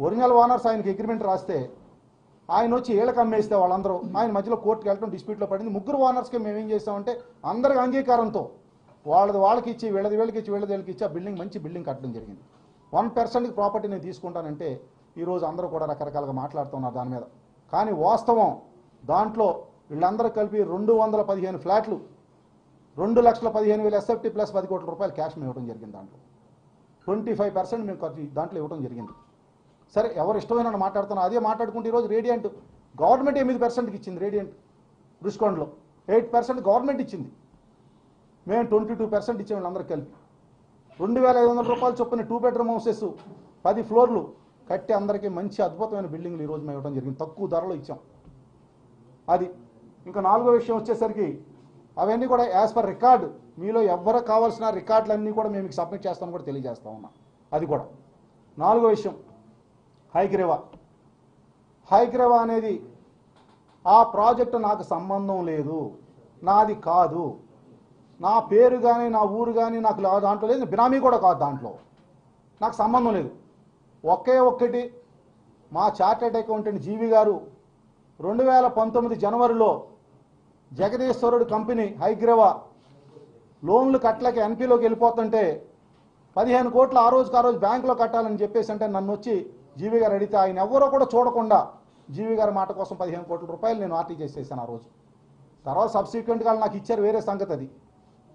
Original owners ఆయనకి agreement రాస్తే ఆయన వచ్చి ఏళ్ళకి అమ్మేస్తే వాళ్ళందరూ ఆయన మధ్యలో కోర్టుకి వెళ్ళడం డిస్ప్యూట్లో పడింది. ముగ్గురు ఓనర్స్కి మేము ఏం చేస్తామంటే అందరికి అంగీకారంతో వాళ్ళకి ఇచ్చి వీళ్ళకి ఇచ్చి ఆ బిల్డింగ్ మంచి బిల్డింగ్ కట్టడం జరిగింది. 1% ప్రాపర్టీ నేను తీసుకుంటానంటే ఈరోజు అందరూ కూడా రకరకాలుగా మాట్లాడుతున్నారు దాని మీద. కానీ వాస్తవం దాంట్లో వీళ్ళందరూ కలిపి 215 ఫ్లాట్లు 2,15,000 ఎస్ఎఫ్టీ ప్లస్ 10 కోట్ల రూపాయలు క్యాష్ మేము ఇవ్వడం జరిగింది. దాంట్లో 25% మేము దాంట్లో ఇవ్వడం జరిగింది. సరే ఎవరు ఇష్టమైన మాట్లాడుతున్నా అదే మాట్లాడుకుంటే ఈరోజు రేడియంట్ గవర్నమెంట్ 8%కి ఇచ్చింది. రేడియంట్ రుషికొండలో 8% గవర్నమెంట్ ఇచ్చింది. మేము 22% ఇచ్చాము వీళ్ళందరూ కలిపి. 2,500 రూపాయలు చొప్పున 2 బెడ్రూమ్ హౌసెస్ 10 ఫ్లోర్లు కట్టి అందరికీ మంచి అద్భుతమైన బిల్డింగ్లు ఈరోజు మేము ఇవ్వడం జరిగింది. తక్కువ ధరలో ఇచ్చాం. అది ఇంకా 4వ విషయం వచ్చేసరికి అవన్నీ కూడా యాజ్ పర్ రికార్డు మీలో ఎవరికి కావాల్సిన రికార్డులన్నీ కూడా మేము సబ్మిట్ చేస్తామని కూడా తెలియజేస్తా ఉన్నాం. అది కూడా 4వ విషయం హైగ్రేవా అనేది ఆ ప్రాజెక్టు నాకు సంబంధం లేదు, నాది కాదు, నా పేరు కానీ నా ఊరు కానీ నాకు దాంట్లో లేదు, బినామీ కూడా కాదు, దాంట్లో నాకు సంబంధం లేదు. ఒక్కటి మా చార్టెడ్ అకౌంటెంట్ జీవి గారు 2019 జనవరిలో జగదీశ్వరుడు కంపెనీ హైగ్రేవా లోన్లు కట్టలేక ఎన్పీలోకి వెళ్ళిపోతుంటే 15 కోట్లు ఆ రోజు బ్యాంకులో కట్టాలని చెప్పేసి అంటే నన్ను వచ్చి జీవి గారు అడిగితే ఆయన ఎవరో కూడా చూడకుండా జీవి గారి మాట కోసం 15 కోట్ల రూపాయలు నేను ఆర్టీ చేసేసాను ఆ రోజు. తర్వాత సబ్సిక్వెంట్గా నాకు ఇచ్చారు, వేరే సంగతి అది.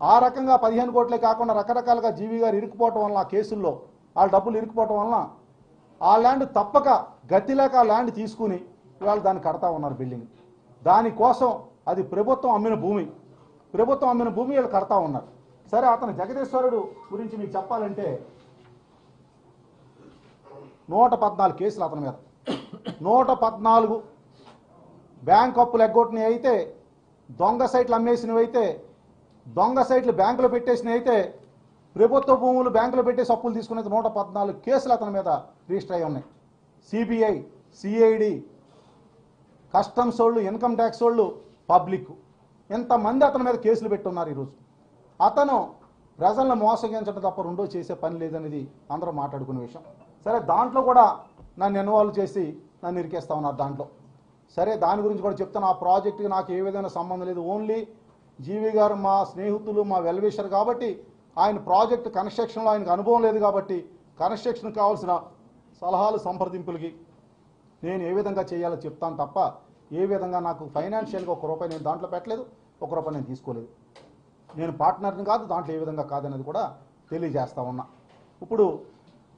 ఆ రకంగా 15 కోట్లే కాకుండా రకరకాలుగా జీవి గారు ఇరుక్కుపోవటం వలన ఆ కేసుల్లో వాళ్ళ డబ్బులు ఇరుక్కుపోవటం వలన ఆ ల్యాండ్ తప్పక గతి లేక ఆ ల్యాండ్ తీసుకుని ఇవాళ దాన్ని కడతా ఉన్నారు బిల్డింగ్. దానికోసం అది ప్రభుత్వం అమ్మిన భూమి వీళ్ళు కడతా ఉన్నారు. సరే అతను జగదీశ్వరుడు గురించి మీకు చెప్పాలంటే 114 కేసులు అతని మీద. 114 బ్యాంక్ అప్పులు ఎగ్గొట్టినవి అయితే, దొంగ సైట్లు అమ్మేసినవి అయితే, దొంగ సైట్లు బ్యాంకులో పెట్టేసినవి అయితే, ప్రభుత్వ భూములు బ్యాంకులో పెట్టేసి అప్పులు తీసుకునేది 114 కేసులు అతని మీద రిజిస్టర్ అయి ఉన్నాయి. సిబిఐ, సిఐడి, కస్టమ్స్ వాళ్ళు, ఇన్కమ్ ట్యాక్స్ వాళ్ళు, పబ్లిక్ ఎంతమంది అతని మీద కేసులు పెట్టున్నారు. ఈరోజు అతను ప్రజలను మోసగించడం తప్ప రెండో చేసే పని లేదనేది అందరూ మాట్లాడుకునే విషయం. సరే దాంట్లో కూడా నన్ను ఇన్వాల్వ్ చేసి నన్ను ఇరికేస్తా ఉన్నారు దాంట్లో. సరే దాని గురించి కూడా చెప్తాను. ఆ ప్రాజెక్టుకి నాకు ఏ విధమైన సంబంధం లేదు. ఓన్లీ జీవి గారు మా స్నేహితులు, మా వెల్విషర్ కాబట్టి ఆయన ప్రాజెక్టు కన్స్ట్రక్షన్లో ఆయనకు అనుభవం లేదు కాబట్టి కన్స్ట్రక్షన్ కావాల్సిన సలహాలు సంప్రదింపులకి నేను ఏ విధంగా చేయాలో చెప్తాను తప్ప ఏ విధంగా నాకు ఫైనాన్షియల్గా ₹1 నేను దాంట్లో పెట్టలేదు, ₹1 నేను తీసుకోలేదు. నేను పార్ట్నర్ని కాదు, దాంట్లో ఏ విధంగా కాదనేది కూడా తెలియజేస్తా ఉన్నా. ఇప్పుడు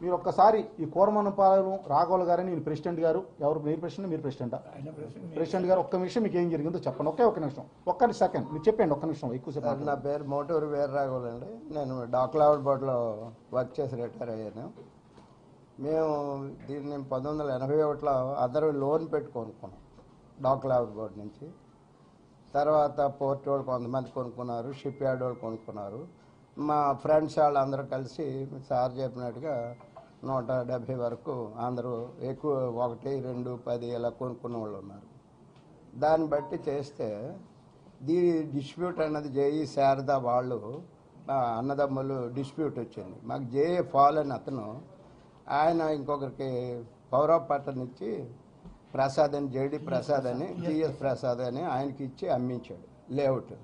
మీరు ఒక్కసారి ఈ కోరమనపాలెం రాఘవులు గారని నేను ప్రెసిడెంట్ గారు, ఎవరు మీరు ప్రెసిడెంట్, మీరు ప్రెసిడెంటా? ప్రెసిడెంట్ గారు ఒక్క నిమిషం మీకు ఏం జరిగిందో చెప్పండి. ఒక్క నిమిషం, ఒక్క సెకండ్ మీరు చెప్పండి. ఒక్క నిమిషం ఎక్కువసేపు. నా పేరు మోటూరు వీర రాఘవులు అండి. నేను డాక్లావుడ్ బోర్డులో వర్క్ చేసి రిటైర్ అయ్యాను. మేము దీన్ని 1981లో అందరూ లోన్ పెట్టి కొనుక్కున్నాం డాక్లావుడ్ బోర్డు నుంచి. తర్వాత పోర్ట్ వాళ్ళు కొంతమంది కొనుక్కున్నారు, షిప్ యార్డ్ వాళ్ళు కొనుక్కున్నారు. మా ఫ్రెండ్స్ వాళ్ళు అందరూ కలిసి సార్ చెప్పినట్టుగా 170 వరకు అందరూ ఎక్కువ 1, 2, 10 ఇలా కొనుక్కున్న వాళ్ళు ఉన్నారు. దాన్ని బట్టి చేస్తే డిస్ప్యూట్ అన్నది జేఈ శారదా వాళ్ళు అన్నదమ్ములు డిస్ప్యూట్ వచ్చింది. మాకు జేఏ ఫాల్ అని అతను ఆయన ఇంకొకరికి పవర్ ఆఫ్ పట్టణ ఇచ్చి ప్రసాద్ అని, జేడి ప్రసాద్ అని, జిఎస్ ప్రసాద్ అని ఆయనకి ఇచ్చి అమ్మించాడు లేఅవుట్.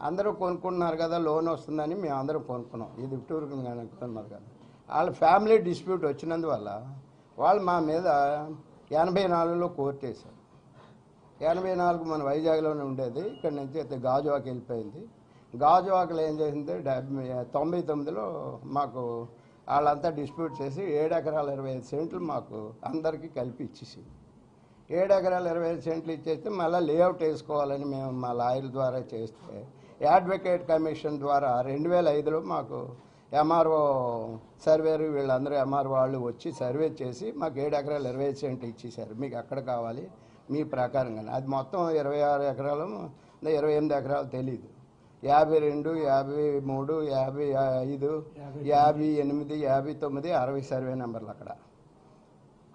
అందరూ కొనుక్కున్నారు కదా, లోన్ వస్తుందని మేము అందరం కొనుక్కున్నాం. ఇది టూర్కి కొనుక్కున్నారు కదా. వాళ్ళ ఫ్యామిలీ డిస్ప్యూట్ వచ్చినందువల్ల వాళ్ళు మా మీద 84లో కోర్టు వేశారు. 84 మన వైజాగ్లోనే ఉండేది. ఇక్కడ నుంచి అయితే గాజువాక వెళ్ళిపోయింది. గాజువాకలో ఏం చేసింది 99లో మాకు వాళ్ళంతా డిస్ప్యూట్ చేసి 7 ఎకరాల 25 సెంట్లు మాకు అందరికీ కలిపి ఇచ్చేసింది. 7 ఎకరాల 25 సెంట్లు ఇచ్చేస్తే మళ్ళీ లేఅవుట్ వేసుకోవాలని మేము మా లాయర్ ద్వారా చేస్తే అడ్వకేట్ కమిషన్ ద్వారా 2005లో మాకు ఎంఆర్ఓ సర్వేరు వీళ్ళందరూ ఎంఆర్ఓ వాళ్ళు వచ్చి సర్వే చేసి మాకు 7 ఎకరాల 25 సెంట్లు ఇచ్చేసారు. మీకు ఎక్కడ కావాలి మీ ప్రకారంగానే. అది మొత్తం 26 ఎకరాలు 28 ఎకరాలు తెలీదు. 52, 53, 55, 58, 59, 60 సర్వే నెంబర్లు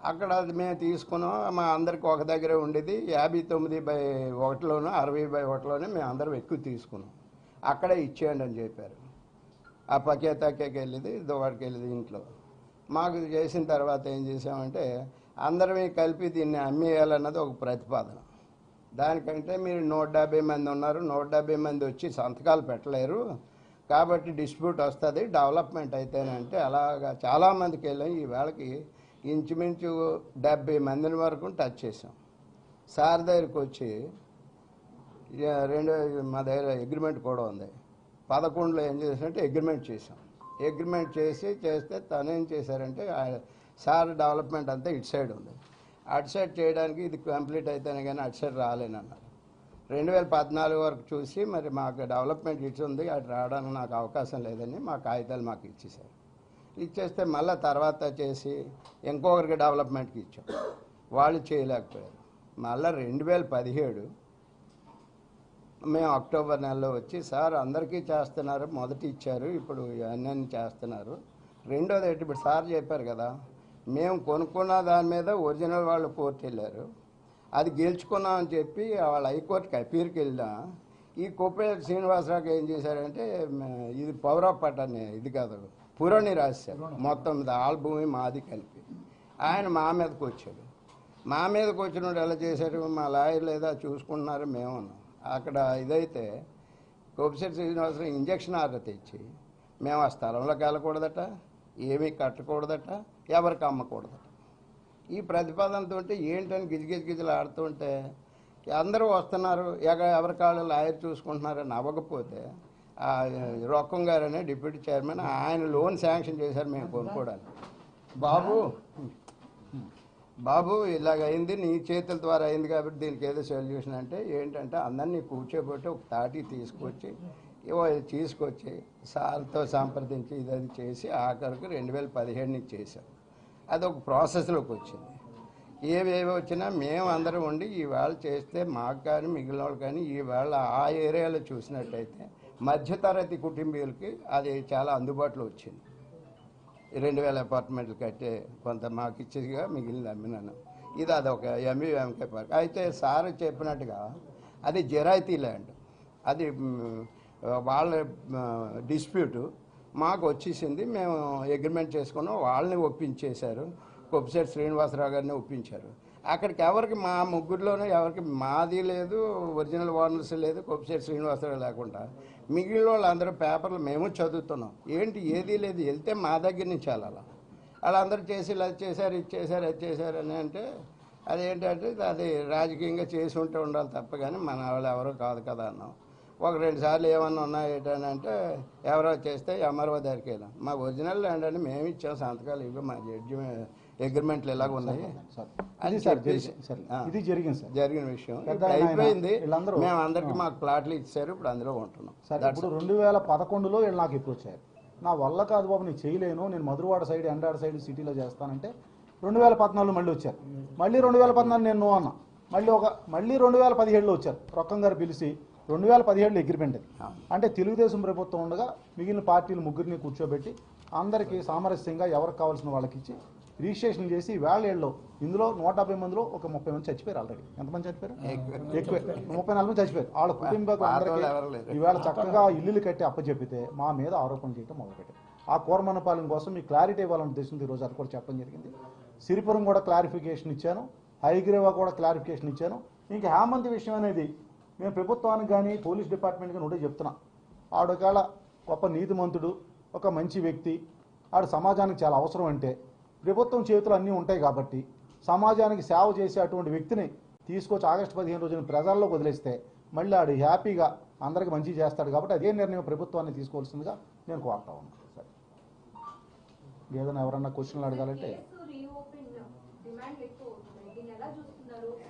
అక్కడ మేము తీసుకున్నాం. మా అందరికి ఒక దగ్గరే ఉండేది. 59/1లోనూ 60/1లోనే మేము అందరం ఎక్కువ తీసుకున్నాం. అక్కడే ఇచ్చేయండి అని చెప్పారు. ఆ పకేతాకేకి వెళ్ళేది, దువాడికి వెళ్ళేది ఇంట్లో. మాకు చేసిన తర్వాత ఏం చేసామంటే అందరమే కలిపి దీన్ని అమ్మేయాలన్నది ఒక ప్రతిపాదన. దానికంటే మీరు 170 మంది ఉన్నారు, 170 మంది వచ్చి సంతకాలు పెట్టలేరు, కాబట్టి డిస్ప్యూట్ వస్తుంది, డెవలప్మెంట్ అయితేనంటే అలాగా చాలామందికి వెళ్ళాం. ఈ వేళకి ఇంచుమించు 70 మందిని వరకు టచ్ చేసాం. సార్ దగ్గరికి వచ్చి మా దగ్గర అగ్రిమెంట్ కూడా ఉంది. 11లో ఏం చేసినట్టే అగ్రిమెంట్ చేసాం. అగ్రిమెంట్ చేస్తే తను ఏం చేశారంటే సార్ డెవలప్మెంట్ అంతా ఇటు సైడ్ ఉంది, అటు సైడ్ చేయడానికి ఇది కంప్లీట్ అయితేనే కానీ అటు సైడ్ రాలేనన్నారు. 2014 వరకు చూసి మరి మాకు డెవలప్మెంట్ ఇచ్చి ఉంది, అటు రావడానికి నాకు అవకాశం లేదని మా కాగితాలు మాకు ఇచ్చేశారు. ఇచ్చేస్తే మళ్ళీ తర్వాత చేసి ఇంకొకరికి డెవలప్మెంట్కి ఇచ్చాం, వాళ్ళు చేయలేకపోయారు. మళ్ళీ 2017 మేము అక్టోబర్ నెలలో వచ్చి సార్ అందరికీ చేస్తున్నారు, మొదటి ఇచ్చారు, ఇప్పుడు అన్నీ చేస్తున్నారు. రెండోది ఇప్పుడు సార్ చెప్పారు కదా, మేము కొనుక్కున్న దాని మీద ఒరిజినల్ వాళ్ళు కోర్టు వెళ్ళారు, అది గెలుచుకున్నామని చెప్పి వాళ్ళు హైకోర్టుకి అపీల్కి వెళ్ళినా ఈ కొప్పేటి శ్రీనివాసరావుకి ఏం చేశారంటే ఇది పవర్ ఆఫ్ పట్టాన్ని ఇది కాదు పురాణి రాశారు, మొత్తం ఆల్ భూమి మాది కలిపి. ఆయన మా మీదకి వచ్చాడు. మా మీదకి వచ్చినప్పుడు ఎలా చేశారు, మా లాయర్ లేదా చూసుకుంటున్నారు మేము. అక్కడ ఇదైతే కొప్పేటి శ్రీనివాసరావు ఇంజక్షన్ ఆర్డర్ తెచ్చి మేము ఆ స్థలంలోకి వెళ్ళకూడదట, ఏమీ కట్టకూడదట, ఎవరికి అమ్మకూడదట. ఈ ప్రతిపాదనతో ఏంటని గిజగిజలు ఆడుతుంటే అందరూ వస్తున్నారు, ఎవరి కాళ్ళు లాయర్ చూసుకుంటున్నారని అవ్వకపోతే రొక్కం గారనే డిప్యూటీ చైర్మన్ ఆయన లోన్ శాంక్షన్ చేశారు మేము కొనుక్కోవడానికి. బాబు ఇలాగైంది, నీ చేతుల ద్వారా అయింది కాబట్టి దీనికి ఏదో సొల్యూషన్ అంటే ఏంటంటే అందరినీ కూర్చోబెట్టి ఒక తాటి తీసుకొచ్చి సార్తో సంప్రదించి ఇది చేసి ఆఖరికి 2017 నుంచి చేశాం. అది ఒక ప్రాసెస్లోకి వచ్చింది. ఏవేవి వచ్చినా మేము అందరం ఉండి ఈవేళ చేస్తే మాకు కానీ మిగిలిన వాళ్ళు కానీ ఈవేళ ఆ ఏరియాలో చూసినట్టయితే మధ్యతరగతి కుటుంబీయులకి అది చాలా అందుబాటులో వచ్చింది. 2000 అపార్ట్మెంట్లు కట్టే కొంత మాకు ఇచ్చేదిగా మిగిలింది అమ్మినాను. ఇది అదొక ఎంకే పార్క్. అయితే సార్ చెప్పినట్టుగా అది జరాయితీ ల్యాండ్, అది వాళ్ళ డిస్ప్యూటు మాకు వచ్చేసింది. మేము అగ్రిమెంట్ చేసుకున్నాం, వాళ్ళని ఒప్పించేశారు, కొప్పేటి శ్రీనివాసరావు గారిని ఒప్పించారు. అక్కడికి ఎవరికి మా ముగ్గురులోనే ఎవరికి మాది లేదు, ఒరిజినల్ ఓనర్స్ లేదు, కొప్పేటి శ్రీనివాసరావు లేకుండా మిగిలిన వాళ్ళు అందరూ పేపర్లు మేము చదువుతున్నాం. ఏంటి ఏదీ లేదు, వెళ్తే మా దగ్గర నుంచి వెళ్ళాలి. వాళ్ళందరూ చేసి ఇలా చేశారు, ఇది చేశారు, అది చేశారు అని అంటే అదేంటంటే అది రాజకీయంగా చేసి ఉంటే ఉండాలి తప్ప కానీ మన వాళ్ళు ఎవరో కాదు కదా అన్నాం. 1-2 సార్లు ఏమన్నా ఉన్నాయి ఏంటంటే ఎవరో చేస్తే ఎంఆర్ఓ దగ్గరికి వెళ్ళాం. మా ఒరిజినల్ ల్యాండ్ అని మేము ఇచ్చాం, సంతకాలు ఇవి మా జడ్జి అగ్రిమెంట్లు ఎలాగ ఉన్నాయి అని చెప్పేసి ఇది జరిగిన విషయం అయిపోయింది. మేము అందరికీ మాకు ప్లాట్లు ఇచ్చారు, ఇప్పుడు అందులో ఉంటున్నాం. ఇప్పుడు 2011లో వీళ్ళు నాకు ఇప్పుడు వచ్చారు, నా వల్ల కాదు బాబు నేను చేయలేను, నేను మధురవాడ సైడ్ ఎండాడ సైడ్ సిటీలో చేస్తానంటే 2014 మళ్ళీ వచ్చారు. మళ్ళీ 2014 నేను అన్నా, మళ్ళీ 2017లో వచ్చారు. రొక్కం గారు పిలిచి 2017లో అగ్రిమెంట్ అది. అంటే తెలుగుదేశం ప్రభుత్వం ఉండగా మిగిలిన పార్టీలు ముగ్గురిని కూర్చోబెట్టి అందరికీ సామరస్యంగా ఎవరికి కావాల్సిన వాళ్ళకి ఇచ్చి రిజిస్ట్రేషన్ చేసి వేళేళ్ళలో ఇందులో 170 మందిలో ఒక 30 మంది చచ్చిపోయారు. ఆల్రెడీ ఎంతమంది చచ్చిపోయారు? ఎక్కువ 34 మంది చచ్చిపోయారు. వాళ్ళ కుటుంబాలకు అందరికీ ఈవేళ చక్కగా ఇల్లులు కట్టి అప్పచెప్పితే మా మీద ఆరోపణలు చేయడం మొదలుపెట్టారు. ఆ కోరమనపాలెం కోసం మీకు క్లారిటీ ఇవ్వాలనే ఉద్దేశంతో ఈరోజు అది కూడా చెప్పడం జరిగింది. సిరిపురం కూడా క్లారిఫికేషన్ ఇచ్చాను, హైగ్రేవా కూడా క్లారిఫికేషన్ ఇచ్చాను. ఇంకా హేమంత్ విషయం అనేది మేము ప్రభుత్వానికి కానీ పోలీస్ డిపార్ట్మెంట్ కానీ ఒకటే చెప్తున్నా, ఆడొకాల గొప్ప నీతిమంతుడు, ఒక మంచి వ్యక్తి, ఆడు సమాజానికి చాలా అవసరం. అంటే ప్రభుత్వం చేతులు అన్నీ ఉంటాయి కాబట్టి సమాజానికి సేవ చేసే అటువంటి వ్యక్తిని తీసుకొచ్చి ఆగస్టు 15 రోజున ప్రజల్లోకి వదిలేస్తే మళ్ళీ ఆడు హ్యాపీగా అందరికి మంచి చేస్తాడు. కాబట్టి అదే నిర్ణయం ప్రభుత్వాన్ని తీసుకోవాల్సిందిగా నేను కోరుతా ఉన్నాను. సరే, ఏదైనా ఎవరన్నా క్వశ్చన్లు అడగాలంటే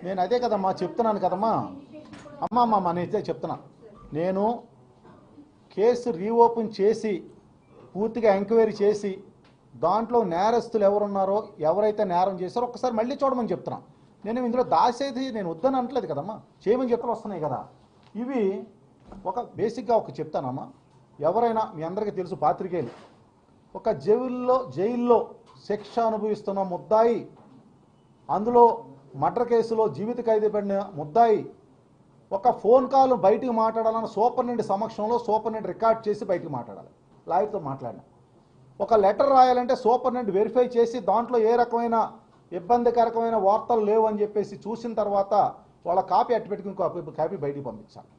నేను అదే కదమ్మా చెప్తున్నాను కదమ్మా. అమ్మా నేనైతే చెప్తున్నా, నేను కేసు రీఓపెన్ చేసి పూర్తిగా ఎంక్వైరీ చేసి దాంట్లో నేరస్తులు ఎవరున్నారో, ఎవరైతే నేరం చేశారో ఒక్కసారి మళ్ళీ చూడమని చెప్తున్నా. నేను ఇందులో దాసేది నేను వద్దని అనట్లేదు కదమ్మా, చేయమని చెప్పలు వస్తున్నాయి కదా. ఇవి ఒక బేసిక్గా ఒక చెప్తానమ్మా, ఎవరైనా మీ అందరికీ తెలుసు పాత్రికేయులు, ఒక జైల్లో శిక్ష అనుభవిస్తున్న ముద్దాయి, అందులో మర్డర్ కేసులో జీవిత ఖైదీ పడిన ముద్దాయి ఒక ఫోన్ కాల్ బయటికి మాట్లాడాలన్న సూపరింటెండెంట్ సమక్షంలో సూపరింటెండెంట్ రికార్డ్ చేసి బయటికి మాట్లాడాలి. లాయర్తో మాట్లాడినా ఒక లెటర్ రాయాలంటే సూపరింటెండెంట్ వెరిఫై చేసి దాంట్లో ఏ రకమైన ఇబ్బందికరమైన వార్తలు లేవు అని చెప్పేసి చూసిన తర్వాత వాళ్ళ కాపీ అట్టు పెట్టుకుని కాపీ బయటికి పంపించాలి.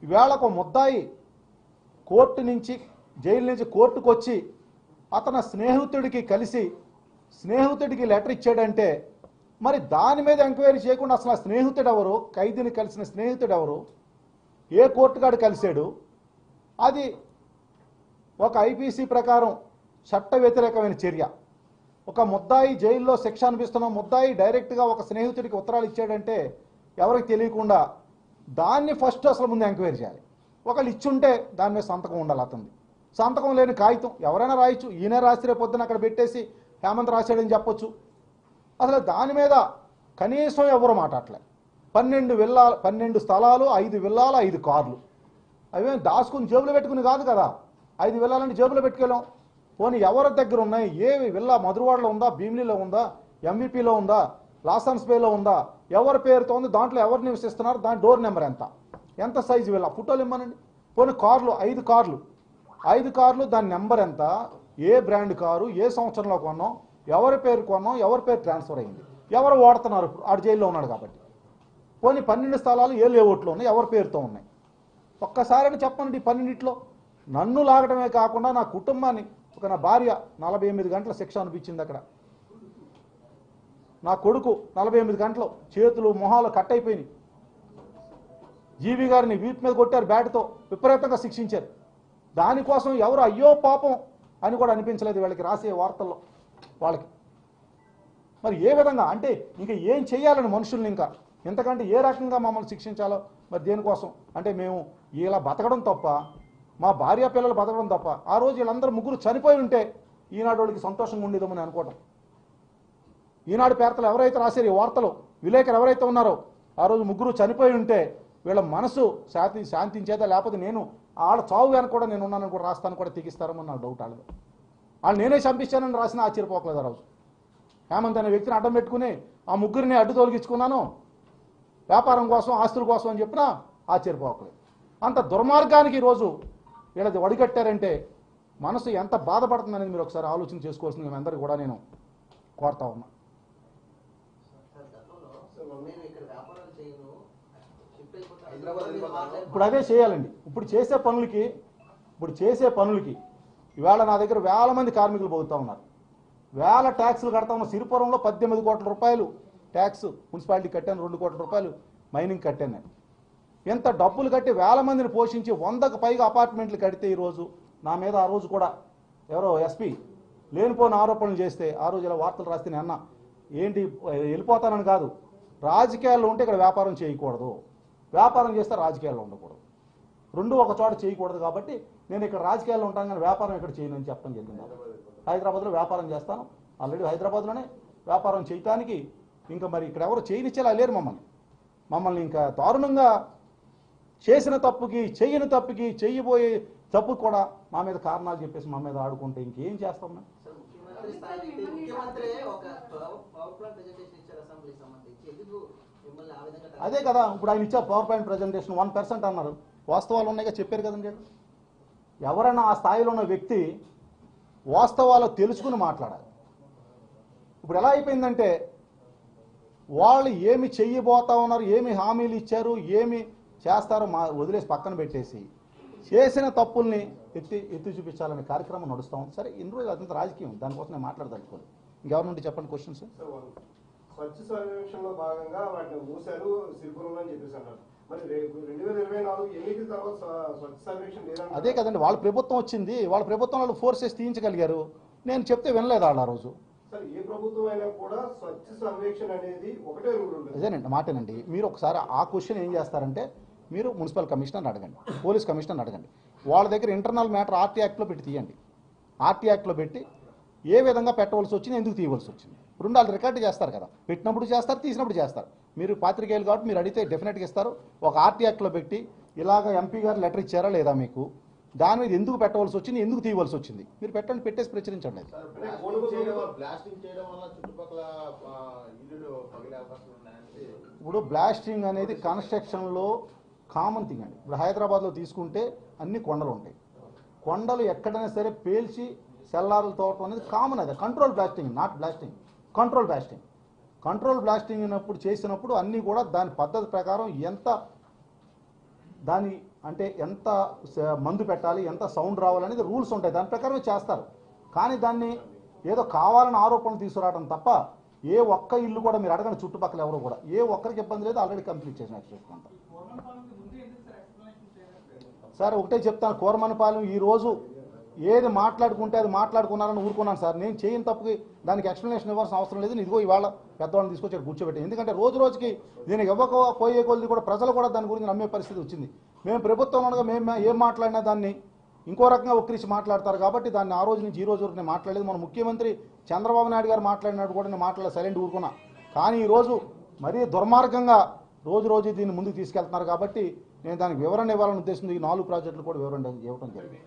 ఈవేళ ఒక ముద్దాయి కోర్టు నుంచి జైలు నుంచి కోర్టుకు వచ్చి అతని స్నేహితుడికి కలిసి స్నేహితుడికి లెటర్ ఇచ్చాడంటే మరి దాని మీద ఎంక్వైరీ చేయకుండా అసలు ఆ స్నేహితుడు ఎవరు, ఖైదీని కలిసిన స్నేహితుడు ఎవరు, ఏ కోర్టుగాడు కలిశాడు, అది ఒక ఐపీసీ ప్రకారం చట్ట వ్యతిరేకమైన చర్య. ఒక ముద్దాయి జైల్లో శిక్ష అనిపిస్తున్న ముద్దాయి డైరెక్ట్గా ఒక స్నేహితుడికి ఉత్తరాలు ఇచ్చాడంటే ఎవరికి తెలియకుండా దాన్ని ఫస్ట్ అసలు ముందు ఎంక్వైరీ చేయాలి. ఒకళ్ళు ఇచ్చుంటే దాని మీద సంతకం ఉండాలి. అతనిది సంతకం లేని కాగితం ఎవరైనా రాయొచ్చు, ఈయన రాసి రేపు పొద్దున అక్కడ పెట్టేసి హేమంత్ రాశాడని చెప్పొచ్చు. అసలు దాని మీద కనీసం ఎవరు మాట్లాడలే. 12 స్థలాలు, 5 విల్లాలు, 5 కార్లు, అవేం దాచుకుని జేబులో పెట్టుకుని కాదు కదా. 5 విల్లాలంటే జేబులో పెట్టుకెళ్ళాం. పోనీ ఎవరి దగ్గర ఉన్నాయి, ఏ విల్లా మధురవాడలో ఉందా, భీమిలీలో ఉందా, ఎంవిపిలో ఉందా, లాసన్స్ బేలో ఉందా, ఎవరి పేరుతో ఉంది, దాంట్లో ఎవరు నివసిస్తున్నారు, దాని డోర్ నెంబర్ ఎంత సైజు విల్లా, ఫోటోలు ఇవ్వనండి. పోనీ కార్లు 5 కార్లు దాని నెంబర్ ఎంత, ఏ బ్రాండ్ కారు, ఏ సంవత్సరంలో కొన్నాం, ఎవరి పేరు కొన్నాం, ఎవరి పేరు ట్రాన్స్ఫర్ అయింది, ఎవరు వాడుతున్నారు, ఇప్పుడు ఆడు జైల్లో ఉన్నాడు కాబట్టి. పోనీ 12 స్థలాలు ఏ లేఅవుట్లో ఉన్నాయి, ఎవరి పేరుతో ఉన్నాయి, ఒక్కసారి చెప్పండి. 12 నన్ను లాగడమే కాకుండా నా కుటుంబాన్ని, ఒక నా భార్య 48 గంటల శిక్ష అనిపించింది అక్కడ. నా కొడుకు 48 గంటలు చేతులు మొహాలు కట్ అయిపోయినాయి. జీవి గారిని వీపు మీద కొట్టారు, బ్యాట్తో విపరీతంగా శిక్షించారు. దానికోసం ఎవరు అయ్యో పాపం అని కూడా అనిపించలేదు వీళ్ళకి రాసే వార్తల్లో వాళ్ళకి. మరి ఏ విధంగా అంటే ఇంకా ఏం చేయాలని మనుషుల్ని, ఇంకా ఎంతకంటే ఏ రకంగా మమ్మల్ని శిక్షించాలో మరి దేనికోసం అంటే మేము ఇలా బతకడం తప్ప, మా భార్య పిల్లలు బతకడం తప్ప. ఆ రోజు వీళ్ళందరూ ముగ్గురు చనిపోయి ఉంటే ఈనాడు వాళ్ళకి సంతోషంగా ఉండేదేమని అనుకోవటం. ఈనాడు పేర్తలు ఎవరైతే రాశారు ఈ వార్తలు, విలేకరు ఎవరైతే ఉన్నారో ఆ రోజు ముగ్గురు చనిపోయి ఉంటే వీళ్ళ మనసు శాంతించేదా, లేకపోతే నేను ఆడ చావు వెనక కూడా నేను ఉన్నానని కూడా రాస్తాను కూడా తెగిస్తారని నాకు డౌట్. వాళ్ళు నేనే చంపించానని రాసిన ఆశ్చర్యపోకలేదు. ఆ రోజు హేమంత్ అనే వ్యక్తిని అడ్డం పెట్టుకుని ఆ ముగ్గురిని అడ్డు తొలగించుకున్నాను వ్యాపారం కోసం, ఆస్తుల కోసం అని చెప్పినా ఆశ్చర్యపోకలేదు. అంత దుర్మార్గానికి ఈరోజు వీళ్ళది వడిగట్టారంటే మనసు ఎంత బాధపడుతుందనేది మీరు ఒకసారి ఆలోచన చేసుకోవాల్సింది మీ అందరికీ కూడా నేను కోరుతా ఉన్నా. ఇప్పుడు అదే చేయాలండి. ఇప్పుడు చేసే పనులకి ఇవాళ నా దగ్గర వేల మంది కార్మికులు పోతూ ఉన్నారు, వేల ట్యాక్సులు కడతా ఉన్న. సిరిపురంలో 18 కోట్ల రూపాయలు ట్యాక్స్ మున్సిపాలిటీ కట్టాను, 2 కోట్ల రూపాయలు మైనింగ్ కట్టాను. ఎంత డబ్బులు కట్టి వేల మందిని పోషించి 100కు పైగా అపార్ట్మెంట్లు కడితే ఈరోజు నా మీద ఆ రోజు కూడా ఎవరో ఎస్పీ లేనిపోయిన ఆరోపణలు చేస్తే ఆ రోజు ఇలా వార్తలు రాస్తే నేను అన్నా ఏంటి వెళ్ళిపోతానని కాదు, రాజకీయాల్లో ఉంటే ఇక్కడ వ్యాపారం చేయకూడదు, వ్యాపారం చేస్తే రాజకీయాల్లో ఉండకూడదు, రెండు ఒక చోట చేయకూడదు. కాబట్టి నేను ఇక్కడ రాజకీయాల్లో ఉంటాను కానీ వ్యాపారం ఇక్కడ చేయను అని చెప్పడం జరిగింది. హైదరాబాద్లో వ్యాపారం చేస్తాను, ఆల్రెడీ హైదరాబాద్లోనే వ్యాపారం చేయటానికి ఇంకా మరి ఇక్కడ ఎవరు చేయనిచ్చేలా లేరు మమ్మల్ని ఇంకా దారుణంగా చేసిన తప్పుకి, చెయ్యని తప్పుకి, చెయ్యబోయే తప్పు కూడా మా మీద కారణాలు చెప్పేసి మా మీద ఆడుకుంటే ఇంకేం చేస్తాం మేము? అదే కదా ఇప్పుడు ఆయన ఇచ్చారు పవర్ పాయింట్ ప్రజెంటేషన్ 1% అన్నారు, వాస్తవాలు ఉన్నాయిగా చెప్పారు కదండి. ఎవరైనా ఆ స్థాయిలో ఉన్న వ్యక్తి వాస్తవాలు తెలుసుకుని మాట్లాడాలి. ఇప్పుడు ఎలా అయిపోయిందంటే వాళ్ళు ఏమి చెయ్యబోతా ఉన్నారు, ఏమి హామీలు ఇచ్చారు, ఏమి చేస్తారో వదిలేసి పక్కన పెట్టేసి చేసిన తప్పుల్ని ఎత్తి చూపించాలనే కార్యక్రమం నడుస్తూ ఉంది. సరే ఇన్ని రోజులు అదంతా రాజకీయం, దానికోసం నేను మాట్లాడదలుచుకోను. ఇంకెవరి నుండి చెప్పండి క్వశ్చన్స్. స్వచ్ఛ సర్వేక్షణలో భాగంగా వాటిని మూసారు సిరిపురంలో అని చెప్పేసి అన్నారు. మరి 2024 ఎన్నికల తర్వాత స్వచ్ఛ సర్వేక్షణ లేదంటే అదే కదండి, వాళ్ళ ప్రభుత్వం వచ్చింది, వాళ్ళ ప్రభుత్వం వాళ్ళు ఫోర్సెస్ తీయించగలిగారు. నేను చెప్తే వినలేదు వాళ్ళు ఆ రోజు. సార్ ఏ ప్రభుత్వం అయినా కూడా స్వచ్ఛ సర్వేక్షణ అనేది ఒకటే రూల్ ఉంటుంది. అదేనండి మాటేనండి. మీరు ఒకసారి ఆ క్వశ్చన్ ఏం చేస్తారంటే మీరు మున్సిపల్ కమిషనర్ అడగండి, పోలీస్ కమిషనర్ అడగండి, వాళ్ళ దగ్గర ఇంటర్నల్ మ్యాటర్ ఆర్టీ యాక్ట్లో పెట్టి తీయండి. ఆర్టీ యాక్ట్లో పెట్టి ఏ విధంగా పెట్టవలసి వచ్చింది, ఎందుకు తీయవలసి వచ్చింది, రెండు వాళ్ళు రికార్డు చేస్తారు కదా, పెట్టినప్పుడు చేస్తారు, తీసినప్పుడు చేస్తారు. మీరు పాత్రికేయులు కాబట్టి మీరు అడిగితే డెఫినెట్గా ఇస్తారు. ఒక ఆర్టీ యాక్ట్లో పెట్టి ఇలాగ ఎంపీ గారు లెటర్ ఇచ్చారా లేదా, మీకు దాని మీద ఎందుకు పెట్టవలసి వచ్చింది, ఎందుకు తీయవలసి వచ్చింది, మీరు పెట్టండి, పెట్టేసి ప్రచురించండి. ఇప్పుడు బ్లాస్టింగ్ అనేది కన్స్ట్రక్షన్లో కామన్ థింగ్ అండి. ఇప్పుడు హైదరాబాద్లో తీసుకుంటే అన్ని కొండలు ఉంటాయి, కొండలు ఎక్కడైనా సరే పేల్చి సెల్లార్లు తోవటం అనేది కామన్. అది control blasting, not blasting, control blasting. Control blasting అయినప్పుడు చేసినప్పుడు అన్నీ కూడా దాని పద్ధతి ప్రకారం ఎంత దాని అంటే ఎంత మందు పెట్టాలి, ఎంత సౌండ్ రావాలనేది రూల్స్ ఉంటాయి, దాని ప్రకారమే చేస్తారు. కానీ దాన్ని ఏదో కావాలని ఆరోపణలు తీసుకురావడం తప్ప ఏ ఒక్క ఇల్లు కూడా మీరు అడగండి చుట్టుపక్కల ఎవరు కూడా ఏ ఒక్కరికి ఇబ్బంది లేదు, ఆల్రెడీ కంప్లీట్ చేసిన ఎక్స్ప్రెషన్ అంతా. సార్ ఒకటే చెప్తాను, కోరమనపాలెం ఈరోజు ఏది మాట్లాడుకుంటే అది మాట్లాడుకున్నారని ఊరుకున్నాను సార్. నేను చేయని తప్పుకి దానికి ఎక్స్ప్లెనేషన్ ఇవ్వాల్సిన అవసరం లేదు. ఇదిగో ఇవాళ పెద్దవాళ్ళని తీసుకొచ్చి కూర్చోబెట్టి, ఎందుకంటే రోజు రోజుకి దీనికి ఇవ్వకపోయే కొద్ది కూడా ప్రజలు కూడా దాని గురించి నమ్మే పరిస్థితి వచ్చింది. మేము ప్రభుత్వంలో ఉండగా మేము ఏం మాట్లాడినా దాన్ని ఇంకో రకంగా వక్రించి మాట్లాడతారు కాబట్టి దాన్ని ఆ రోజు నుంచి ఈ రోజు వరకు నేను మాట్లాడలేదు. మన ముఖ్యమంత్రి చంద్రబాబు నాయుడు గారు మాట్లాడినట్టు కూడా నేను మాట్లాడలేదు, సైలెంట్ ఊరుకున్నా. కానీ ఈరోజు మరీ దుర్మార్గంగా రోజు రోజు దీన్ని ముందుకు తీసుకెళ్తున్నారు కాబట్టి నేను దానికి వివరణ ఇవ్వాలని ఉద్దేశం ఈ 4 ప్రాజెక్టులు కూడా వివరణ ఇవ్వడం జరిగింది.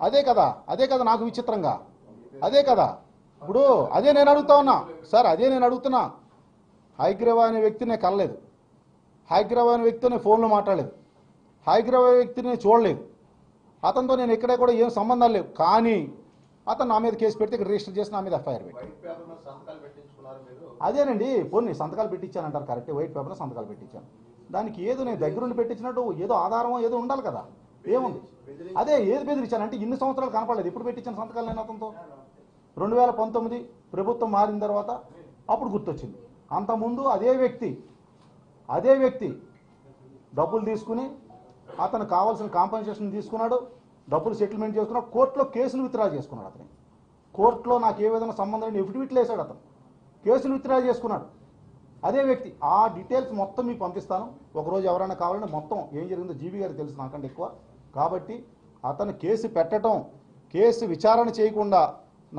అదే కదా నాకు విచిత్రంగా, అదే కదా ఇప్పుడు అదే నేను అడుగుతా ఉన్నా సార్, అదే నేను అడుగుతున్నా. హైగ్రీవా అనే వ్యక్తిని నేను కలలేదు, హైగ్రీవా అనే వ్యక్తితో నేను ఫోన్లో మాట్లాడలేదు, హైగ్రీవా వ్యక్తిని నేను చూడలేదు, అతనితో నేను ఎక్కడే కూడా ఏం సంబంధాలు లేవు. కానీ అతను నా మీద కేసు పెడితే ఇక్కడ రిజిస్టర్ చేసి నా మీద ఎఫ్ఐఆర్ పెట్టి అదేనండి పోనీ సంతకాలు పెట్టించానంటారు కరెక్ట్, వైట్ పేపర్లో సంతకాలు పెట్టించాను. దానికి ఏదో నేను దగ్గరుండి పెట్టించినట్టు ఏదో ఆధారమో ఏదో ఉండాలి కదా, ఏముంది? అదే ఏది బెదిరించాను అంటే ఇన్ని సంవత్సరాలు కనపడలేదు, ఇప్పుడు పెట్టించాను సంతకాలు నేను అతనితో. 2019 ప్రభుత్వం మారిన తర్వాత అప్పుడు గుర్తొచ్చింది. అంతకుముందు అదే వ్యక్తి డబ్బులు తీసుకుని అతను కావాల్సిన కాంపన్సేషన్ తీసుకున్నాడు, డబ్బులు సెటిల్మెంట్ చేసుకున్నాడు, కోర్టులో కేసులు విత్డ్రా చేసుకున్నాడు. అతని కోర్టులో నాకు ఏ విధంగా సంబంధం లేని ఎఫిడవిట్లు వేశాడు, అతను కేసులు విత్డ్రా చేసుకున్నాడు. అదే వ్యక్తి ఆ డీటెయిల్స్ మొత్తం మీకు పంపిస్తాను ఒకరోజు, ఎవరైనా కావాలంటే మొత్తం ఏం జరిగిందో జీబీ గారికి తెలుసు నాకంటే ఎక్కువ. కాబట్టి అతను కేసు పెట్టడం, కేసు విచారణ చేయకుండా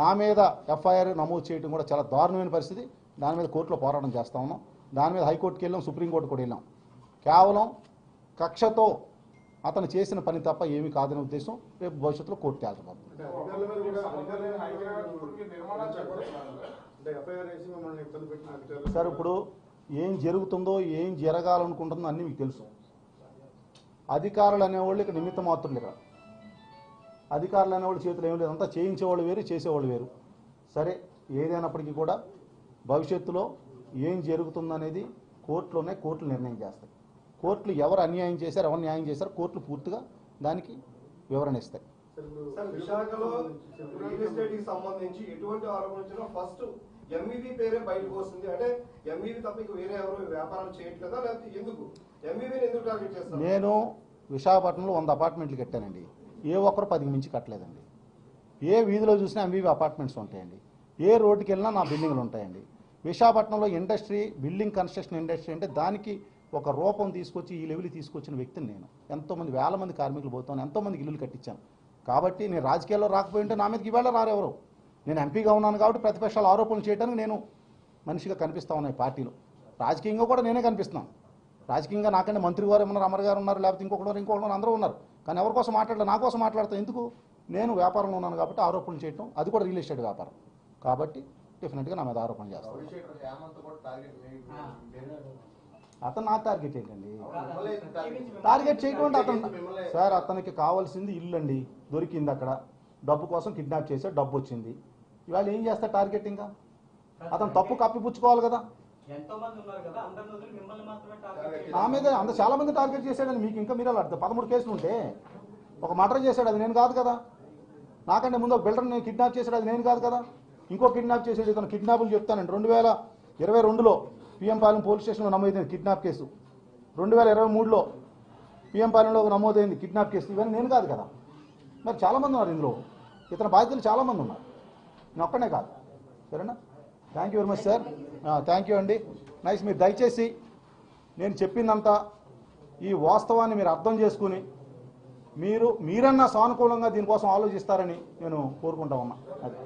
నా మీద ఎఫ్ఐఆర్ నమోదు చేయడం కూడా చాలా దారుణమైన పరిస్థితి. దాని మీద కోర్టులో పోరాటం చేస్తా ఉన్నాం, దాని మీద హైకోర్టుకి వెళ్ళాం, సుప్రీంకోర్టు కూడా వెళ్ళాం. కేవలం కక్షతో అతను చేసిన పని తప్ప ఏమీ కాదనే ఉద్దేశం రేపు భవిష్యత్తులో కోర్టు తేల్చబోతుంది. సార్ ఇప్పుడు ఏం జరుగుతుందో ఏం జరగాలనుకుంటుందో అన్నీ మీకు తెలుసు. అధికారులు అనేవాళ్ళు ఇక్కడ నిమిత్త మాత్రులు, ఇక్కడ అధికారులు అనేవాళ్ళు చేతులు ఏం లేదు, అంతా చేయించేవాళ్ళు వేరు, చేసేవాళ్ళు వేరు. సరే ఏదైనప్పటికీ కూడా భవిష్యత్తులో ఏం జరుగుతుందనేది కోర్టులోనే కోర్టులు నిర్ణయం చేస్తాయి. కోర్టులు ఎవరు అన్యాయం చేశారు, ఎవరు న్యాయం చేశారు, కోర్టులు పూర్తిగా దానికి వివరణ ఇస్తాయి. విశాఖలో రియల్ ఎస్టేట్ కి సంబంధించి ఎటువంటి ఆరోపణ వచ్చినా ఫస్ట్ ఎంఈవి పేరే బయటకు వస్తుంది. అంటే ఎంఈవి తప్ప ఇక వేరే ఎవరు వ్యాపారాలు చేయట్లేదా, లేకపోతే ఎందుకు ఎంఈవిని ఎందుకు టార్గెట్ చేస్తారు? నేను విశాఖపట్నంలో 100 అపార్ట్మెంట్లు కట్టానండి, ఏ ఒక్కరు 10 మించి కట్టలేదండి. ఏ వీధిలో చూసినా ఎంఈవి అపార్ట్మెంట్స్ ఉంటాయండి, ఏ రోడ్డుకి వెళ్ళినా నా బిల్డింగ్లు ఉంటాయండి. విశాఖపట్నంలో ఇండస్ట్రీ, బిల్డింగ్ కన్స్ట్రక్షన్ ఇండస్ట్రీ అంటే దానికి ఒక రూపం తీసుకొచ్చి ఈ లెవెల్ తీసుకొచ్చిన వ్యక్తిని నేను. ఎంతోమంది వేల మంది కార్మికులు పోతాను, ఎంతోమందికి ఇల్లులు కట్టించాను. కాబట్టి నేను రాజకీయాల్లో రాకపోయి ఉంటే నా మీదకి ఇవాళ రారెవరు. నేను ఎంపీగా ఉన్నాను కాబట్టి ప్రతిపక్షాలు ఆరోపణలు చేయడానికి నేను మనిషిగా కనిపిస్తా ఉన్నాయి పార్టీలో. రాజకీయంగా కూడా నేనే కనిపిస్తున్నాను. రాజకీయంగా నాకంటే మంత్రి గారు ఉన్నారు, అమర్ గారు ఉన్నారు, లేకపోతే ఇంకొకరు అందరూ ఉన్నారు. కానీ ఎవరి కోసం మాట్లాడలేదు, నా కోసం మాట్లాడతాను. ఎందుకు? నేను వ్యాపారంలో ఉన్నాను కాబట్టి ఆరోపణలు చేయటం, అది కూడా రియల్ ఎస్టేట్ వ్యాపారం కాబట్టి డెఫినెట్గా నా మీద ఆరోపణలు చేస్తాను. అతను నా టార్గెట్ ఏంటండి? టార్గెట్ చేయకుండా అతను సార్, అతనికి కావాల్సింది ఇల్లు అండి, దొరికింది అక్కడ, డబ్బు కోసం కిడ్నాప్ చేస్తే డబ్బు వచ్చింది. ఇవాళ ఏం చేస్తా టార్గెట్? ఇంకా అతను తప్పు కప్పిపుచ్చుకోవాలి కదా. నా మీద అంత చాలా మంది టార్గెట్ చేశాడని మీకు ఇంకా మీరు అలా 13 కేసులు ఉంటే ఒక మర్డర్ చేశాడు, అది నేను కాదు కదా. నాకంటే ముందు ఒక బిల్డర్ని కిడ్నాప్ చేశాడు, అది నేను కాదు కదా. ఇంకో కిడ్నాప్ చేసాడు. ఇతను కిడ్నాపులు చెప్తానండి. 2022లో పిఎం పాలెం పోలీస్ స్టేషన్లో నమోదైంది కిడ్నాప్ కేసు, 2023లో పిఎం పాలెంలో నమోదైంది కిడ్నాప్ కేసు. ఇవన్నీ నేను కాదు కదా. మరి చాలామంది ఉన్నారు ఇందులో, ఇతని బాధ్యతలు చాలామంది ఉన్నారు, నేను ఒక్కనే కాదు. సరేనా? Thank you very much sir, thank you అండి, నైస్. మీరు దయచేసి నేను చెప్పిందంతా ఈ వాస్తవాన్ని మీరు అర్థం చేసుకుని మీరన్నా సానుకూలంగా దీనికోసం ఆలోచిస్తారని నేను కోరుకుంటా ఉన్నా. అది